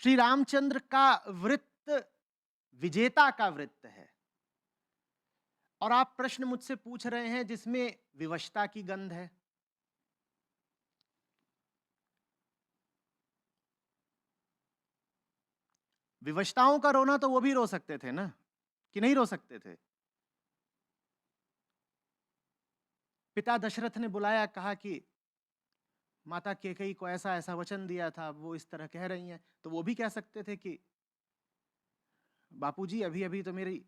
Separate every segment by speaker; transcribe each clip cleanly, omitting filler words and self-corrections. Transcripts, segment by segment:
Speaker 1: श्री रामचंद्र का वृत्त विजेता का वृत्त है। और आप प्रश्न मुझसे पूछ रहे हैं जिसमें विवशता की गंध है। विवशताओं का रोना तो वो भी रो सकते थे ना, कि नहीं रो सकते थे? पिता दशरथ ने बुलाया, कहा कि माता कैकेयी को ऐसा ऐसा वचन दिया था, वो इस तरह कह रही हैं। तो वो भी कह सकते थे कि बापूजी, अभी अभी तो मेरी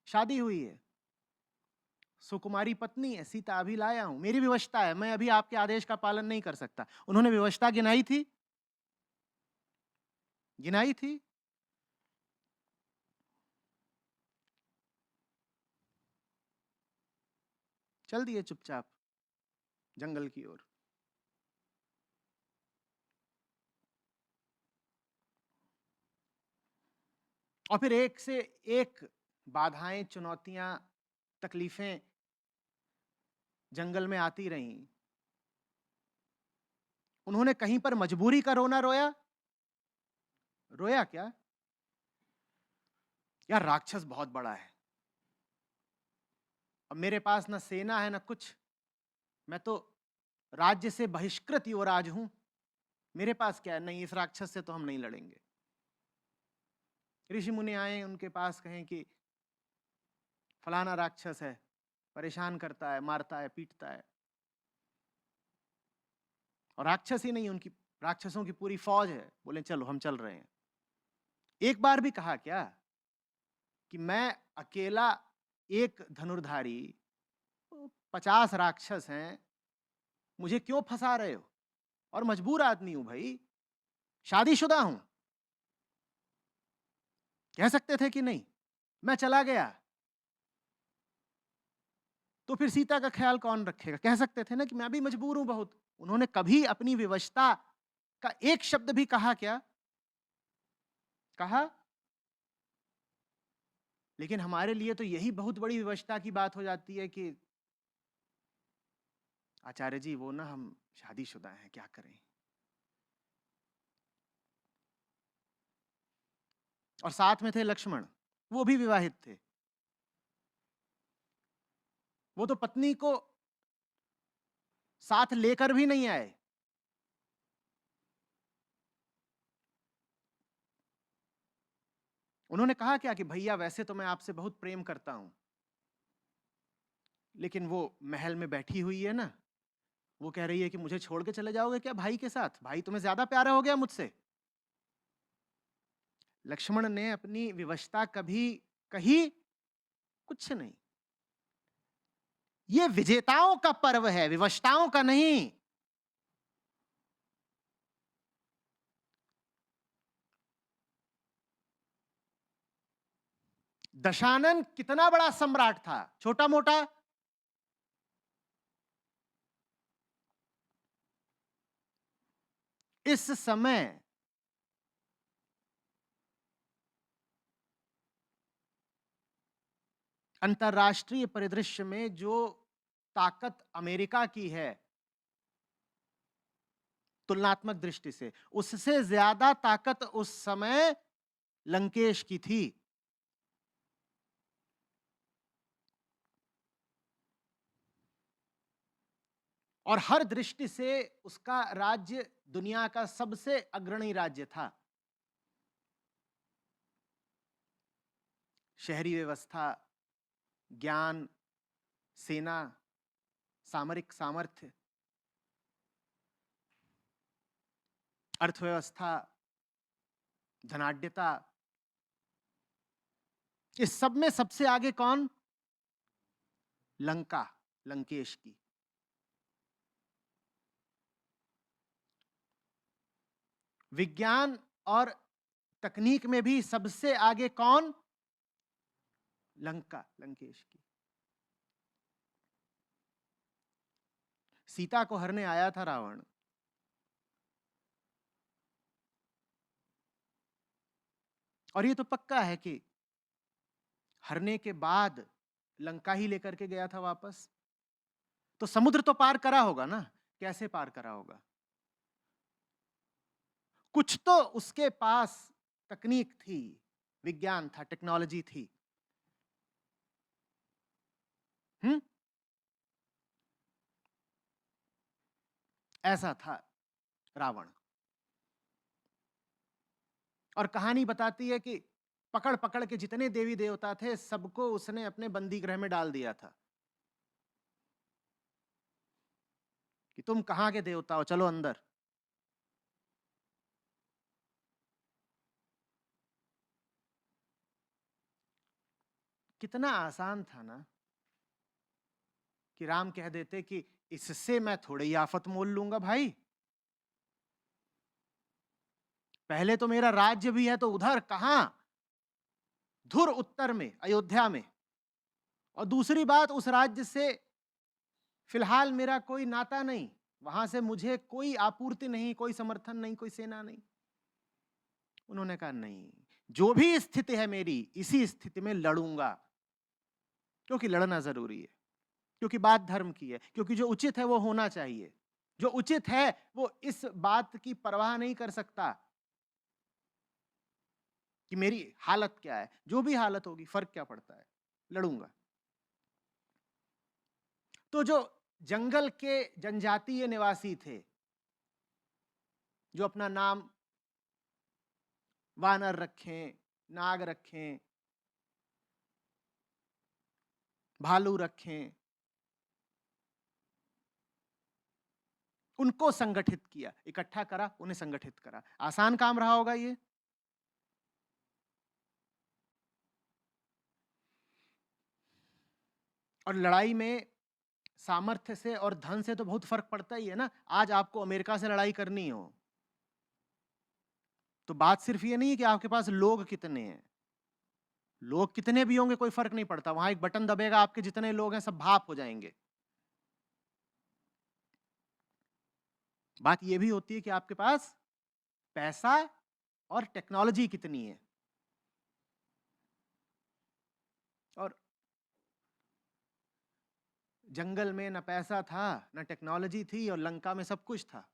Speaker 1: शादी हुई है, सुकुमारी पत्नी है, सीता अभी लाया हूं, मेरी विवशता है, मैं अभी आपके आदेश का पालन नहीं कर सकता। उन्होंने विवशता गिनाई थी? गिनाई थी? चल दिए चुपचाप जंगल की ओर। और फिर एक से एक बाधाएं, चुनौतियां, तकलीफें जंगल में आती रहीं। उन्होंने कहीं पर मजबूरी का रोना रोया? रोया क्या? यार, राक्षस बहुत बड़ा है, अब मेरे पास ना सेना है ना कुछ, मैं तो राज्य से बहिष्कृत युवराज हूं, मेरे पास क्या है? नहीं, इस राक्षस से तो हम नहीं लड़ेंगे। ऋषि मुनि आए उनके पास, कहें कि फलाना राक्षस है, परेशान करता है, मारता है, पीटता है। और राक्षस ही नहीं, उनकी राक्षसों की पूरी फौज है। बोले चलो हम चल रहे हैं। एक बार भी कहा क्या कि मैं अकेला एक धनुर्धारी, 50 राक्षस हैं, मुझे क्यों फंसा रहे हो? और मजबूर आदमी हूं भाई, शादीशुदा हूं। कह सकते थे कि नहीं, मैं चला गया तो फिर सीता का ख्याल कौन रखेगा? कह सकते थे ना कि मैं भी मजबूर हूं बहुत। उन्होंने कभी अपनी विवशता का एक शब्द भी कहा क्या? कहा? लेकिन हमारे लिए तो यही बहुत बड़ी विवशता की बात हो जाती है कि आचार्य जी, वो ना हम शादीशुदा हैं, क्या करें? और साथ में थे लक्ष्मण, वो भी विवाहित थे। वो तो पत्नी को साथ लेकर भी नहीं आए। उन्होंने कहा क्या कि भैया, वैसे तो मैं आपसे बहुत प्रेम करता हूं, लेकिन वो महल में बैठी हुई है ना, वो कह रही है कि मुझे छोड़ के चले जाओगे क्या भाई के साथ? भाई तुम्हें ज्यादा प्यारा हो गया मुझसे। लक्ष्मण ने अपनी विवशता कभी कही? कुछ नहीं। ये विजेताओं का पर्व है, विवशताओं का नहीं। दशानन कितना बड़ा सम्राट था, छोटा मोटा? इस समय अंतरराष्ट्रीय परिदृश्य में जो ताकत अमेरिका की है तुलनात्मक दृष्टि से, उससे ज्यादा ताकत उस समय लंकेश की थी। और हर दृष्टि से उसका राज्य दुनिया का सबसे अग्रणी राज्य था। शहरी व्यवस्था, ज्ञान, सेना, सामरिक सामर्थ्य, अर्थव्यवस्था, धनाढ्यता, इस सब में सबसे आगे कौन? लंका, लंकेश की। विज्ञान और तकनीक में भी सबसे आगे कौन? लंका, लंकेश की। सीता को हरने आया था रावण, और ये तो पक्का है कि हरने के बाद लंका ही लेकर के गया था वापस। तो समुद्र तो पार करा होगा ना? कैसे पार करा होगा? कुछ तो उसके पास तकनीक थी, विज्ञान था, टेक्नोलॉजी थी। हम्म, ऐसा था रावण। और कहानी बताती है कि पकड़ पकड़ के जितने देवी देवता थे सबको उसने अपने बंदी गृह में डाल दिया था कि तुम कहां के देवता हो, चलो अंदर। कितना आसान था ना कि राम कह देते कि इससे मैं थोड़ी ही आफत मोल लूंगा भाई, पहले तो मेरा राज्य भी है, तो उधर कहां, धुर उत्तर में अयोध्या में, और दूसरी बात उस राज्य से फिलहाल मेरा कोई नाता नहीं, वहां से मुझे कोई आपूर्ति नहीं, कोई समर्थन नहीं, कोई सेना नहीं। उन्होंने कहा नहीं, जो भी स्थिति है मेरी, इसी स्थिति में लड़ूंगा, क्योंकि लड़ना जरूरी है, क्योंकि बात धर्म की है, क्योंकि जो उचित है वो होना चाहिए। जो उचित है वो इस बात की परवाह नहीं कर सकता कि मेरी हालत क्या है, जो भी हालत होगी फर्क क्या पड़ता है, लड़ूंगा। तो जो जंगल के जनजातीय निवासी थे, जो अपना नाम वानर रखें, नाग रखें, भालू रखें, उनको संगठित किया, इकट्ठा करा, उन्हें संगठित करा। आसान काम रहा होगा ये? और लड़ाई में सामर्थ्य से और धन से तो बहुत फर्क पड़ता ही है ना। आज आपको अमेरिका से लड़ाई करनी हो तो बात सिर्फ ये नहीं है कि आपके पास लोग कितने हैं, लोग कितने भी होंगे कोई फर्क नहीं पड़ता, वहां एक बटन दबेगा, आपके जितने लोग हैं सब भाप हो जाएंगे। बात यह भी होती है कि आपके पास पैसा और टेक्नोलॉजी कितनी है। और जंगल में न पैसा था, न टेक्नोलॉजी थी, और लंका में सब कुछ था,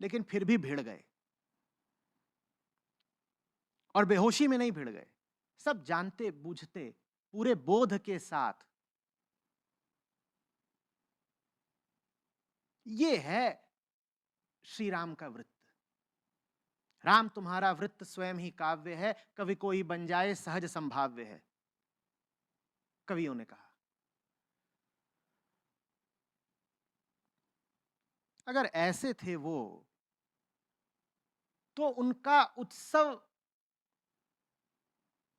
Speaker 1: लेकिन फिर भी भिड़ गए। और बेहोशी में नहीं भिड़ गए, सब जानते बूझते पूरे बोध के साथ। ये है श्री राम का वृत्त। राम तुम्हारा वृत्त स्वयं ही काव्य है, कवि कोई बन जाए सहज संभाव्य है, कवियों ने कहा। अगर ऐसे थे वो, तो उनका उत्सव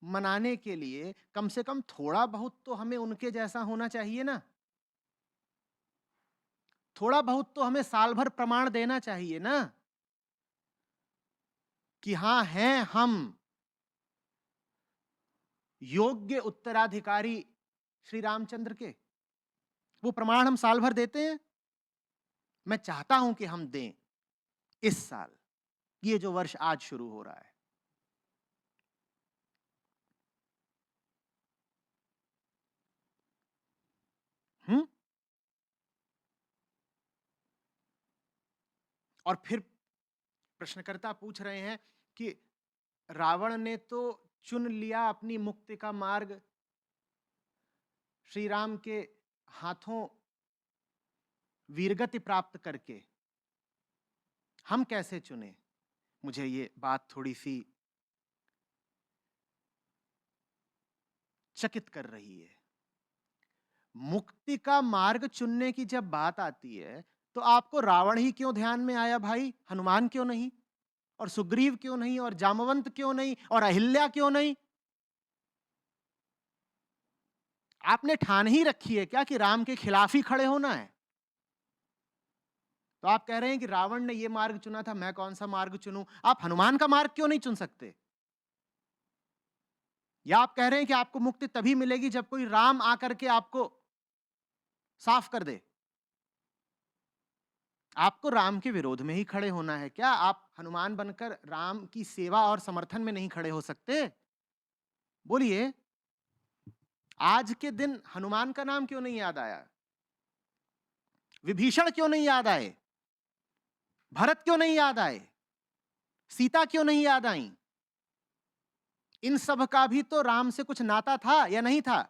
Speaker 1: मनाने के लिए कम से कम थोड़ा बहुत तो हमें उनके जैसा होना चाहिए ना। थोड़ा बहुत तो हमें साल भर प्रमाण देना चाहिए ना कि हां हैं हम योग्य उत्तराधिकारी श्री रामचंद्र के। वो प्रमाण हम साल भर देते हैं। मैं चाहता हूं कि हम दें इस साल, ये जो वर्ष आज शुरू हो रहा है। हम्म, और फिर प्रश्नकर्ता पूछ रहे हैं कि रावण ने तो चुन लिया अपनी मुक्ति का मार्ग, श्री राम के हाथों वीरगति प्राप्त करके, हम कैसे चुने? मुझे ये बात थोड़ी सी चकित कर रही है। मुक्ति का मार्ग चुनने की जब बात आती है तो आपको रावण ही क्यों ध्यान में आया भाई? हनुमान क्यों नहीं, और सुग्रीव क्यों नहीं, और जामवंत क्यों नहीं, और अहिल्या क्यों नहीं? आपने ठान ही रखी है क्या कि राम के खिलाफ ही खड़े होना है? तो आप कह रहे हैं कि रावण ने यह मार्ग चुना था, मैं कौन सा मार्ग चुनूं? आप हनुमान का मार्ग क्यों नहीं चुन सकते? या आप कह रहे हैं कि आपको मुक्ति तभी मिलेगी जब कोई राम आकर के आपको साफ कर दे? आपको राम के विरोध में ही खड़े होना है क्या? आप हनुमान बनकर राम की सेवा और समर्थन में नहीं खड़े हो सकते? बोलिए, आज के दिन हनुमान का नाम क्यों नहीं याद आया? विभीषण क्यों नहीं याद आए? भरत क्यों नहीं याद आए? सीता क्यों नहीं याद आई? इन सब का भी तो राम से कुछ नाता था या नहीं था?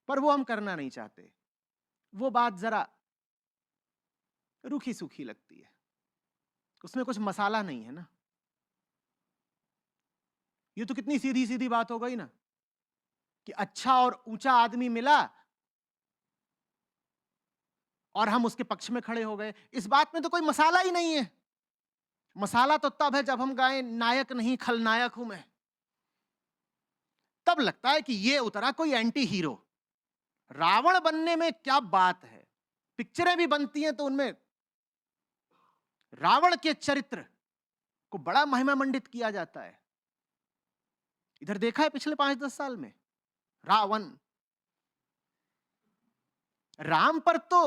Speaker 1: पर वो हम करना नहीं चाहते। वो बात जरा रूखी सूखी लगती है, उसमें कुछ मसाला नहीं है ना। ये तो कितनी सीधी सीधी बात हो गई ना, कि अच्छा और ऊंचा आदमी मिला और हम उसके पक्ष में खड़े हो गए। इस बात में तो कोई मसाला ही नहीं है। मसाला तो तब है जब हम गाएं नायक नहीं खलनायक हूं मैं, तब लगता है कि ये उतरा कोई एंटी हीरो। रावण बनने में क्या बात है, पिक्चरें भी बनती हैं तो उनमें रावण के चरित्र को बड़ा महिमा मंडित किया जाता है। इधर देखा है पिछले 5-10 साल में रावण, राम पर तो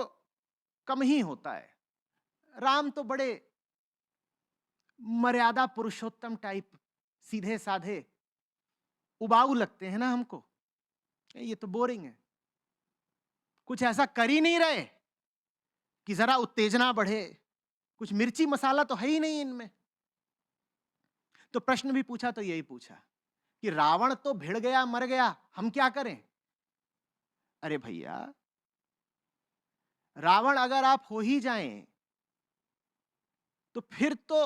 Speaker 1: कम ही होता है। राम तो बड़े मर्यादा पुरुषोत्तम टाइप, सीधे साधे उबाऊ लगते हैं ना हमको। ये तो बोरिंग है, कुछ ऐसा कर ही नहीं रहे कि जरा उत्तेजना बढ़े, कुछ मिर्ची मसाला तो है ही नहीं इनमें। तो प्रश्न भी पूछा तो यही पूछा कि रावण तो भिड़ गया, मर गया, हम क्या करें? अरे भैया, रावण अगर आप हो ही जाएं तो फिर तो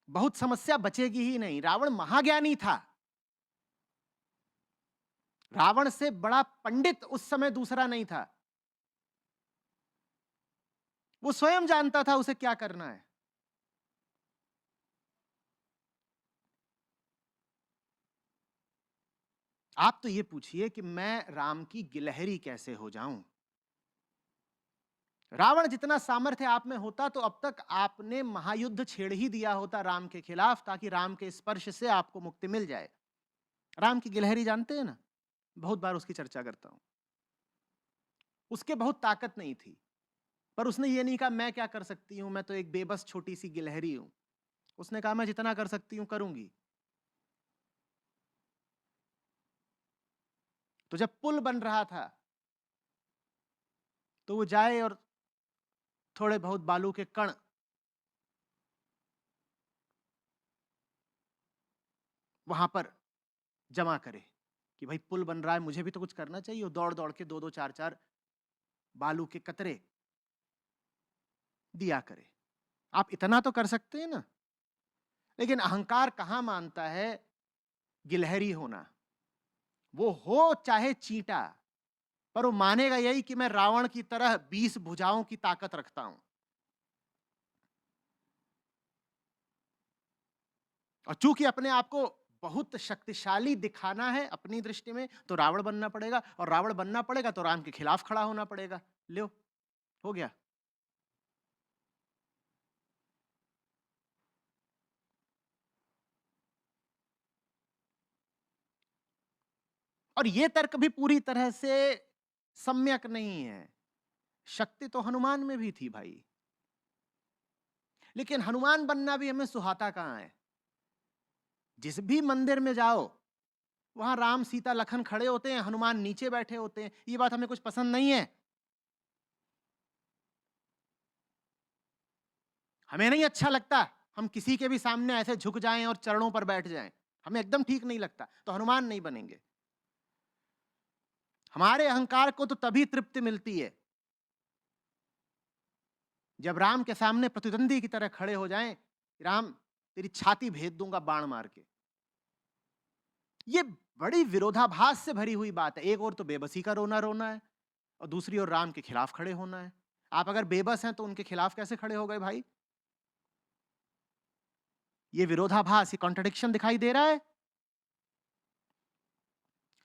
Speaker 1: बहुत समस्या बचेगी ही नहीं। रावण महाज्ञानी था, रावण से बड़ा पंडित उस समय दूसरा नहीं था। वो स्वयं जानता था उसे क्या करना है। आप तो ये पूछिए कि मैं राम की गिलहरी कैसे हो जाऊं? रावण जितना सामर्थ्य आप में होता तो अब तक आपने महायुद्ध छेड़ ही दिया होता राम के खिलाफ, ताकि राम के स्पर्श से आपको मुक्ति मिल जाए। राम की गिलहरी जानते हैं ना, बहुत बार उसकी चर्चा करता हूं। उसके बहुत ताकत नहीं थी, पर उसने ये नहीं कहा मैं क्या कर सकती हूं, मैं तो एक बेबस छोटी सी गिलहरी हूं। उसने कहा मैं जितना कर सकती हूं करूंगी। तो जब पुल बन रहा था तो वो जाए और थोड़े बहुत बालू के कण वहां पर जमा करे कि भाई पुल बन रहा है, मुझे भी तो कुछ करना चाहिए। दौड़ दौड़ के 2-2 4-4 बालू के कतरे दिया करे। आप इतना तो कर सकते हैं ना। लेकिन अहंकार कहां मानता है गिलहरी होना। वो हो चाहे चींटा, पर वो मानेगा यही कि मैं रावण की तरह 20 भुजाओं की ताकत रखता हूं। और चूंकि अपने आप को बहुत शक्तिशाली दिखाना है अपनी दृष्टि में, तो रावण बनना पड़ेगा, और रावण बनना पड़ेगा तो राम के खिलाफ खड़ा होना पड़ेगा। लो, हो गया। और यह तर्क भी पूरी तरह से सम्यक नहीं है। शक्ति तो हनुमान में भी थी भाई, लेकिन हनुमान बनना भी हमें सुहाता कहां है। जिस भी मंदिर में जाओ वहां राम सीता लखन खड़े होते हैं, हनुमान नीचे बैठे होते हैं। ये बात हमें कुछ पसंद नहीं है। हमें नहीं अच्छा लगता हम किसी के भी सामने ऐसे झुक जाएं और चरणों पर बैठ जाएं, हमें एकदम ठीक नहीं लगता। तो हनुमान नहीं बनेंगे। हमारे अहंकार को तो तभी तृप्ति मिलती है जब राम के सामने प्रतिद्वंदी की तरह खड़े हो जाएं। राम तेरी छाती भेद दूंगा बाण मार के। ये बड़ी विरोधाभास से भरी हुई बात है। एक और तो बेबसी का रोना रोना है और दूसरी ओर राम के खिलाफ खड़े होना है। आप अगर बेबस हैं तो उनके खिलाफ कैसे खड़े हो गए भाई? ये विरोधाभास, ये कॉन्ट्रडिक्शन दिखाई दे रहा है।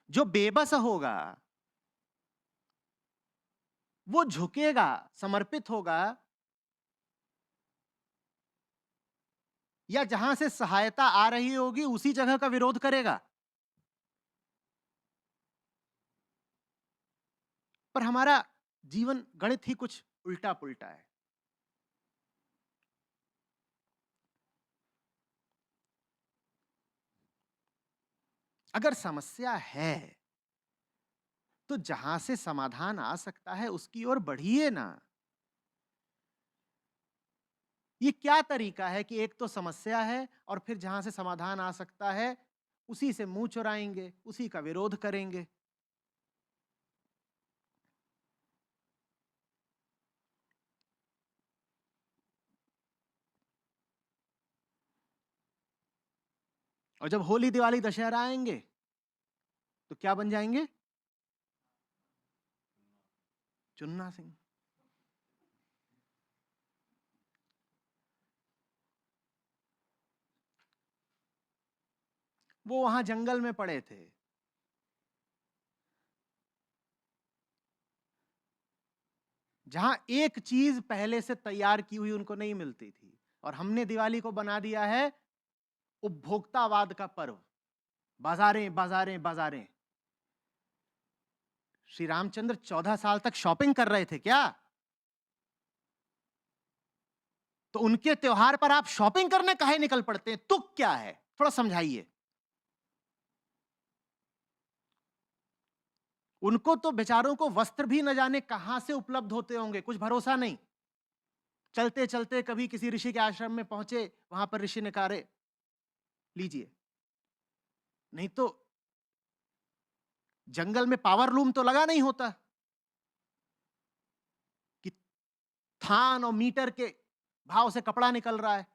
Speaker 1: जो बेबस होगा वो झुकेगा, समर्पित होगा, या जहां से सहायता आ रही होगी उसी जगह का विरोध करेगा। पर हमारा जीवन गणित ही कुछ उल्टा पुल्टा है। अगर समस्या है तो जहां से समाधान आ सकता है उसकी ओर बढ़िए ना। ये क्या तरीका है कि एक तो समस्या है और फिर जहां से समाधान आ सकता है उसी से मुंह चुराएंगे, उसी का विरोध करेंगे। और जब होली, दिवाली, दशहरा आएंगे तो क्या बन जाएंगे? चुन्ना सिंह। वो वहां जंगल में पड़े थे, जहां एक चीज पहले से तैयार की हुई उनको नहीं मिलती थी, और हमने दिवाली को बना दिया है उपभोक्तावाद का पर्व। बाजारें बाजारें बाजारें। श्री रामचंद्र 14 साल तक शॉपिंग कर रहे थे क्या? तो उनके त्योहार पर आप शॉपिंग करने काहे निकल पड़ते हैं? तुक क्या है, थोड़ा समझाइए। उनको तो बेचारों को वस्त्र भी न जाने कहां से उपलब्ध होते होंगे, कुछ भरोसा नहीं। चलते चलते कभी किसी ऋषि के आश्रम में पहुंचे, वहां पर ऋषि ने कहा, लीजिए। नहीं तो जंगल में पावर लूम तो लगा नहीं होता कि थान और मीटर के भाव से कपड़ा निकल रहा है,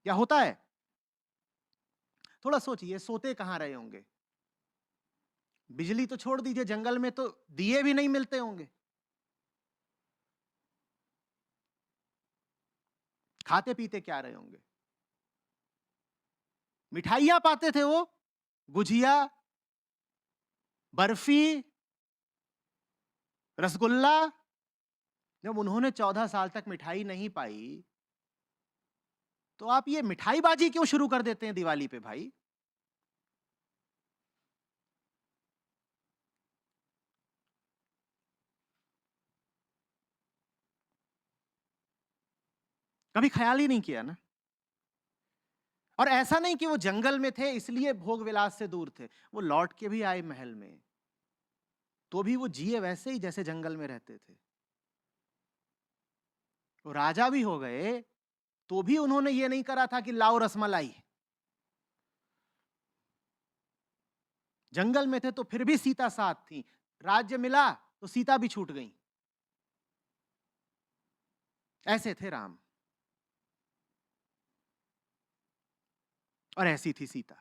Speaker 1: क्या होता है? थोड़ा सोचिए, सोते कहां रहे होंगे? बिजली तो छोड़ दीजिए, जंगल में तो दिए भी नहीं मिलते होंगे। खाते पीते क्या रहे होंगे? मिठाइयां पाते थे वो, गुजिया, बर्फी, रसगुल्ला। जब उन्होंने 14 साल तक मिठाई नहीं पाई, तो आप ये मिठाईबाजी क्यों शुरू कर देते हैं दिवाली पे भाई? कभी ख्याल ही नहीं किया ना। और ऐसा नहीं कि वो जंगल में थे इसलिए भोग विलास से दूर थे, वो लौट के भी आए महल में, तो भी वो जिए वैसे ही जैसे जंगल में रहते थे। वो राजा भी हो गए तो भी उन्होंने ये नहीं करा था कि लाओ रसमलाई। जंगल में थे तो फिर भी सीता साथ थी, राज्य मिला तो सीता भी छूट गई। ऐसे थे राम, और ऐसी थी सीता।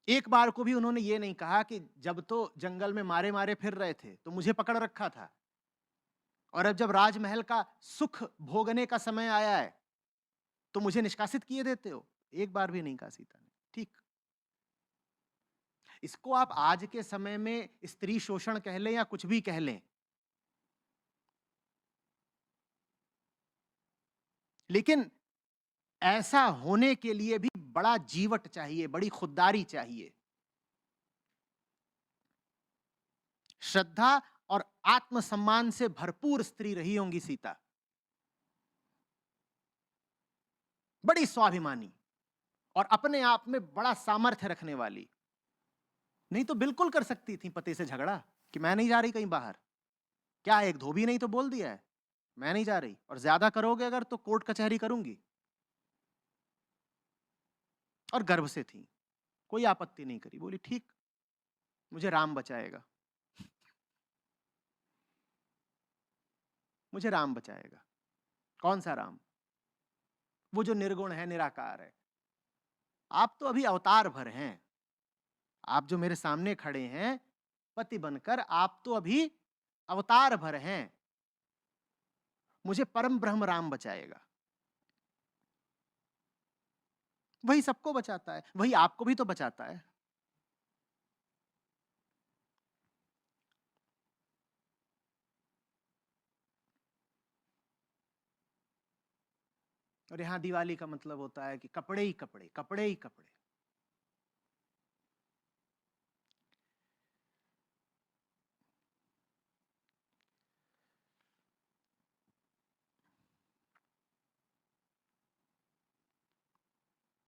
Speaker 1: एक बार को भी उन्होंने ये नहीं कहा कि जब तो जंगल में मारे मारे फिर रहे थे तो मुझे पकड़ रखा था, और अब जब राजमहल का सुख भोगने का समय आया है तो मुझे निष्कासित किए देते हो। एक बार भी नहीं कहा सीता ने। ठीक, इसको आप आज के समय में स्त्री शोषण कह लें या कुछ भी कह लें, लेकिन ऐसा होने के लिए भी बड़ा जीवट चाहिए, बड़ी खुददारी चाहिए। श्रद्धा और आत्मसम्मान से भरपूर स्त्री रही होंगी सीता, बड़ी स्वाभिमानी और अपने आप में बड़ा सामर्थ्य रखने वाली। नहीं तो बिल्कुल कर सकती थी पति से झगड़ा कि मैं नहीं जा रही कहीं बाहर। क्या एक धोबी नहीं तो बोल दिया है, मैं नहीं जा रही, और ज्यादा करोगे अगर तो कोर्ट कचहरी करूंगी। और गर्भ से थी, कोई आपत्ति नहीं करी, बोली ठीक, मुझे राम बचाएगा, मुझे राम बचाएगा। कौन सा राम? वो जो निर्गुण है, निराकार है। आप तो अभी अवतार भर हैं, आप जो मेरे सामने खड़े हैं पति बनकर, आप तो अभी अवतार भर हैं। मुझे परम ब्रह्म राम बचाएगा। वही सबको बचाता है, वही आपको भी तो बचाता है। और यहां दिवाली का मतलब होता है कि कपड़े ही कपड़े, कपड़े ही कपड़े।